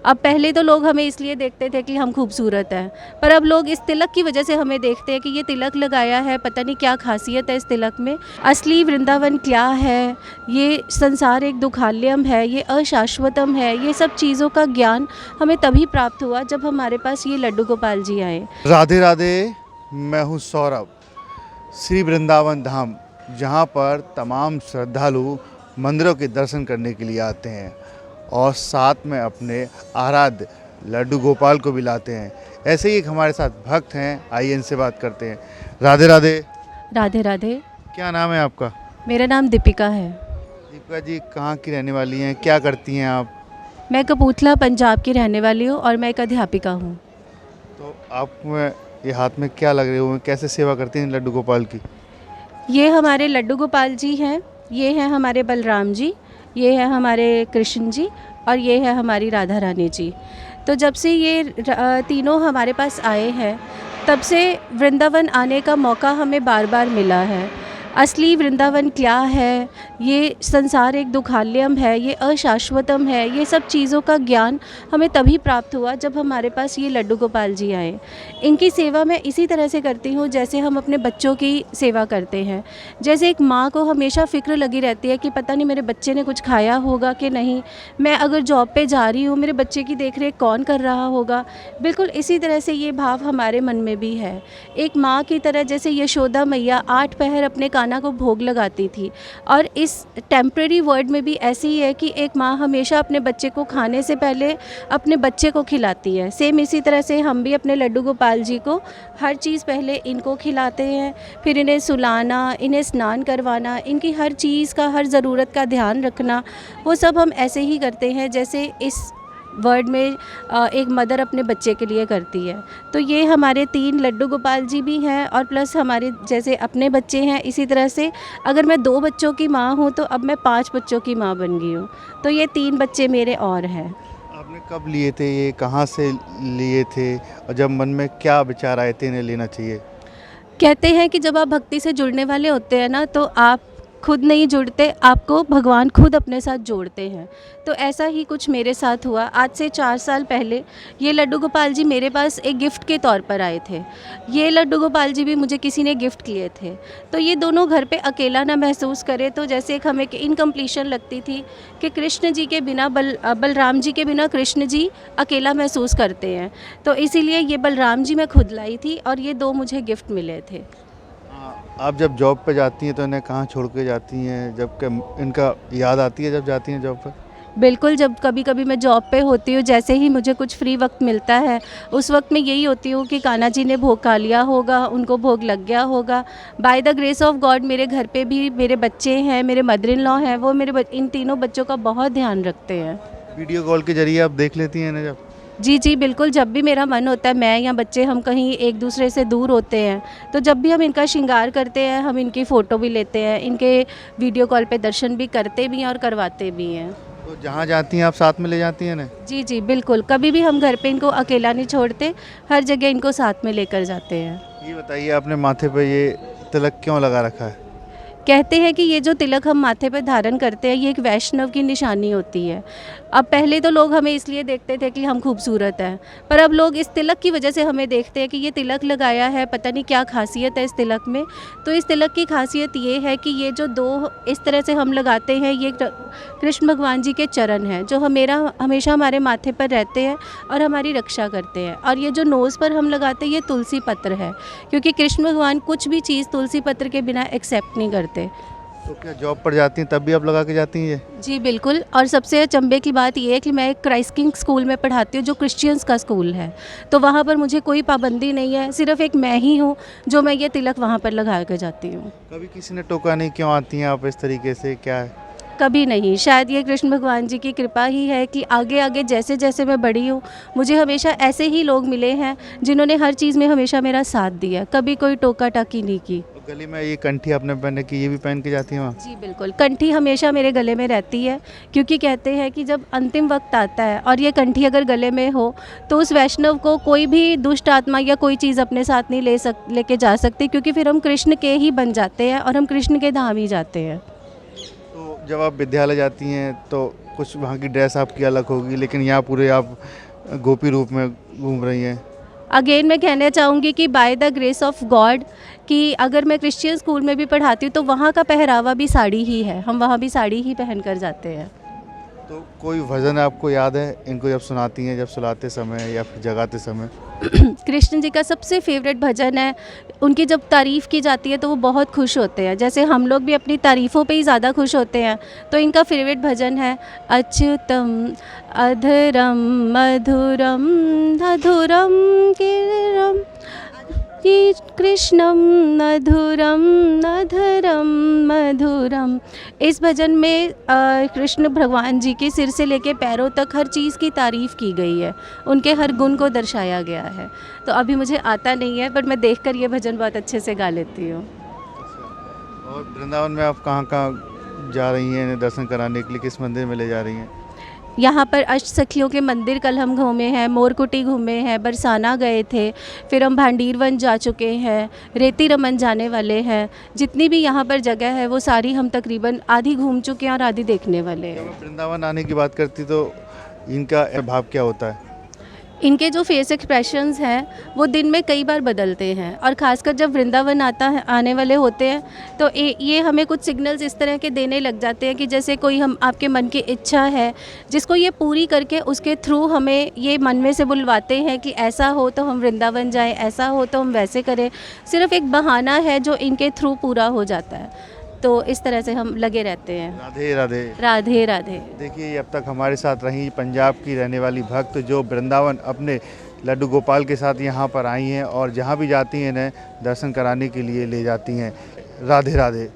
अब पहले तो लोग हमें इसलिए देखते थे कि हम खूबसूरत हैं, पर अब लोग इस तिलक की वजह से हमें देखते हैं कि ये तिलक लगाया है, पता नहीं क्या खासियत है इस तिलक में। असली वृंदावन क्या है, ये संसार एक दुखालयम है, ये अशाश्वतम है, ये सब चीज़ों का ज्ञान हमें तभी प्राप्त हुआ जब हमारे पास ये लड्डू गोपाल जी आए। राधे राधे। मैं हूँ सौरभ। श्री वृंदावन धाम, जहाँ पर तमाम श्रद्धालु मंदिरों के दर्शन करने के लिए आते हैं और साथ में अपने आराध्य लड्डू गोपाल को भी लाते हैं। ऐसे ही एक हमारे साथ भक्त हैं, आइए इनसे बात करते हैं। राधे राधे। राधे राधे। क्या नाम है आपका? मेरा नाम दीपिका है। दीपिका जी कहाँ की रहने वाली हैं, क्या करती हैं आप? मैं कपूरथला पंजाब की रहने वाली हूँ और मैं एक अध्यापिका हूँ। तो आप में ये हाथ में क्या लग रहे हुए, कैसे सेवा करती हैं लड्डू गोपाल की? ये हमारे लड्डू गोपाल जी हैं, ये हैं हमारे बलराम जी, ये है हमारे कृष्ण जी और ये है हमारी राधा रानी जी। तो जब से ये तीनों हमारे पास आए हैं तब से वृंदावन आने का मौका हमें बार बार मिला है। असली वृंदावन क्या है, ये संसार एक दुखालयम है, ये अशाश्वतम है, ये सब चीज़ों का ज्ञान हमें तभी प्राप्त हुआ जब हमारे पास ये लड्डू गोपाल जी आए। इनकी सेवा मैं इसी तरह से करती हूँ जैसे हम अपने बच्चों की सेवा करते हैं। जैसे एक माँ को हमेशा फ़िक्र लगी रहती है कि पता नहीं मेरे बच्चे ने कुछ खाया होगा कि नहीं, मैं अगर जॉब पे जा रही हूँ मेरे बच्चे की देख रेख कौन कर रहा होगा। बिल्कुल इसी तरह से ये भाव हमारे मन में भी है। एक माँ की तरह जैसे यशोदा मैया 8 पहर अपने कान्हा को भोग लगाती थी, और इस टेम्परेरी वर्ड में भी ऐसी ही है कि एक माँ हमेशा अपने बच्चे को खाने से पहले अपने बच्चे को खिलाती है। सेम इसी तरह से हम भी अपने लड्डू गोपाल जी को हर चीज़ पहले इनको खिलाते हैं, फिर इन्हें सुलाना, इन्हें स्नान करवाना, इनकी हर चीज़ का, हर ज़रूरत का ध्यान रखना, वो सब हम ऐसे ही करते हैं जैसे इस वर्ड में एक मदर अपने बच्चे के लिए करती है। तो ये हमारे 3 लड्डू गोपाल जी भी हैं और प्लस हमारे जैसे अपने बच्चे हैं। इसी तरह से अगर मैं 2 बच्चों की माँ हूँ तो अब मैं 5 बच्चों की माँ बन गई हूँ। तो ये 3 बच्चे मेरे और हैं। आपने कब लिए थे ये, कहाँ से लिए थे और जब मन में क्या विचार आए थे इन्हें लेना चाहिए? कहते हैं कि जब आप भक्ति से जुड़ने वाले होते हैं ना, तो आप खुद नहीं जुड़ते, आपको भगवान खुद अपने साथ जोड़ते हैं। तो ऐसा ही कुछ मेरे साथ हुआ। आज से 4 साल पहले ये लड्डू गोपाल जी मेरे पास एक गिफ्ट के तौर पर आए थे। ये लड्डू गोपाल जी भी मुझे किसी ने गिफ्ट किए थे। तो ये दोनों घर पे अकेला ना महसूस करे, तो जैसे एक हमें इनकम्प्लीशन लगती थी कि कृष्ण जी के बिना बलराम जी के बिना कृष्ण जी अकेला महसूस करते हैं। तो इसीलिए ये बलराम जी मैं खुद लाई थी और ये 2 मुझे गिफ्ट मिले थे। आप जब जॉब पे जाती हैं तो इन्हें कहाँ छोड़ के जाती हैं, जबकि इनका याद आती है जब जाती हैं जॉब पर? बिल्कुल, जब कभी कभी मैं जॉब पे होती हूँ, जैसे ही मुझे कुछ फ्री वक्त मिलता है उस वक्त मैं यही होती हूँ कि कान्हा जी ने भोग खा लिया होगा, उनको भोग लग गया होगा। By the grace of God मेरे घर पे भी मेरे बच्चे हैं, मेरे मदर इन लॉ हैं, वो मेरे इन तीनों बच्चों का बहुत ध्यान रखते हैं। वीडियो कॉल के जरिए आप देख लेती हैं इन्हें जब? जी जी बिल्कुल, जब भी मेरा मन होता है, मैं या बच्चे हम कहीं एक दूसरे से दूर होते हैं, तो जब भी हम इनका श्रृंगार करते हैं, हम इनकी फ़ोटो भी लेते हैं, इनके वीडियो कॉल पे दर्शन भी करते भी हैं और करवाते भी हैं। तो जहाँ जाती हैं आप साथ में ले जाती हैं इन्हें? जी जी बिल्कुल, कभी भी हम घर पे इनको अकेला नहीं छोड़ते, हर जगह इनको साथ में लेकर जाते हैं। ये बताइए, आपने माथे पे ये तिलक क्यों लगा रखा है? कहते हैं कि ये जो तिलक हम माथे पर धारण करते हैं ये एक वैष्णव की निशानी होती है। अब पहले तो लोग हमें इसलिए देखते थे कि हम खूबसूरत हैं, पर अब लोग इस तिलक की वजह से हमें देखते हैं कि ये तिलक लगाया है, पता नहीं क्या खासियत है इस तिलक में। तो इस तिलक की खासियत ये है कि ये जो 2 इस तरह से हम लगाते हैं, ये कृष्ण भगवान जी के चरण हैं जो हमेशा हमारे माथे पर रहते हैं और हमारी रक्षा करते हैं। और ये जो नोज़ पर हम लगाते हैं ये तुलसी पत्र है, क्योंकि कृष्ण भगवान कुछ भी चीज़ तुलसी पत्र के बिना एक्सेप्ट नहीं करते। तो क्या जॉब पर जाती हैं तब भी आप लगा के जाती हैं ये? जी बिल्कुल, और सबसे अचंभे की बात ये है कि मैं एक क्राइस्ट किंग स्कूल में पढ़ाती हूँ जो क्रिश्चियंस का स्कूल है। तो वहाँ पर मुझे कोई पाबंदी नहीं है, सिर्फ एक मैं ही हूँ जो मैं ये तिलक वहाँ पर लगा कर जाती हूँ। कभी किसी ने टोका नहीं, क्यों आती हैं आप इस तरीके से, क्या है? कभी नहीं, शायद ये कृष्ण भगवान जी की कृपा ही है कि आगे आगे जैसे जैसे मैं बड़ी हूँ मुझे हमेशा ऐसे ही लोग मिले हैं जिन्होंने हर चीज़ में हमेशा मेरा साथ दिया, कभी कोई टोका टाकी नहीं की। गले में ये कंठी आपने पहने की, ये भी पहन के जाती हैं वहाँ? जी बिल्कुल, कंठी हमेशा मेरे गले में रहती है, क्योंकि कहते हैं कि जब अंतिम वक्त आता है और ये कंठी अगर गले में हो तो उस वैष्णव को कोई भी दुष्ट आत्मा या कोई चीज़ अपने साथ नहीं लेके जा सकती, क्योंकि फिर हम कृष्ण के ही बन जाते हैं और हम कृष्ण के धाम ही जाते हैं। तो जब आप विद्यालय जाती हैं तो कुछ वहाँ की ड्रेस आपकी अलग होगी, लेकिन यहाँ पूरे आप गोपी रूप में घूम रही हैं। अगेन मैं कहना चाहूँगी कि by the grace of God कि अगर मैं क्रिश्चियन स्कूल में भी पढ़ाती हूँ तो वहाँ का पहरावा भी साड़ी ही है, हम वहाँ भी साड़ी ही पहन कर जाते हैं। तो कोई भजन आपको याद है इनको जब सुनाती हैं, जब सुलाते समय या फिर जगाते समय? कृष्ण जी का सबसे फेवरेट भजन है, उनकी जब तारीफ़ की जाती है तो वो बहुत खुश होते हैं, जैसे हम लोग भी अपनी तारीफ़ों पे ही ज़्यादा खुश होते हैं। तो इनका फेवरेट भजन है अच्युतम अधरम मधुरम मधुरम गिरम कि कृष्णम मधुरम मधुरम मधुरम। इस भजन में कृष्ण भगवान जी के सिर से लेके पैरों तक हर चीज़ की तारीफ़ की गई है, उनके हर गुण को दर्शाया गया है। तो अभी मुझे आता नहीं है, बट मैं देखकर ये भजन बहुत अच्छे से गा लेती हूँ। और वृंदावन में आप कहाँ कहाँ जा रही हैं दर्शन कराने के लिए, किस मंदिर में ले जा रही हैं? यहाँ पर अष्ट सखियों के मंदिर कल हम घूमे हैं, मोरकुटी घूमे हैं, बरसाना गए थे, फिर हम भांडीरवन जा चुके हैं, रेती रमन जाने वाले हैं। जितनी भी यहाँ पर जगह है वो सारी हम तकरीबन आधी घूम चुके हैं और आधी देखने वाले हैं। जब आप वृंदावन आने की बात करती तो इनका भाव क्या होता है? इनके जो फेस एक्सप्रेशंस हैं वो दिन में कई बार बदलते हैं, और ख़ासकर जब वृंदावन आने वाले होते हैं तो ये हमें कुछ सिग्नल्स इस तरह के देने लग जाते हैं कि जैसे कोई हम आपके मन की इच्छा है जिसको ये पूरी करके उसके थ्रू हमें ये मन में से बुलवाते हैं कि ऐसा हो तो हम वृंदावन जाएं, ऐसा हो तो हम वैसे करें। सिर्फ एक बहाना है जो इनके थ्रू पूरा हो जाता है। तो इस तरह से हम लगे रहते हैं। राधे राधे। राधे राधे। देखिए अब तक हमारे साथ रही पंजाब की रहने वाली भक्त जो वृंदावन अपने लड्डू गोपाल के साथ यहाँ पर आई हैं और जहाँ भी जाती हैं इन्हें दर्शन कराने के लिए ले जाती हैं। राधे राधे।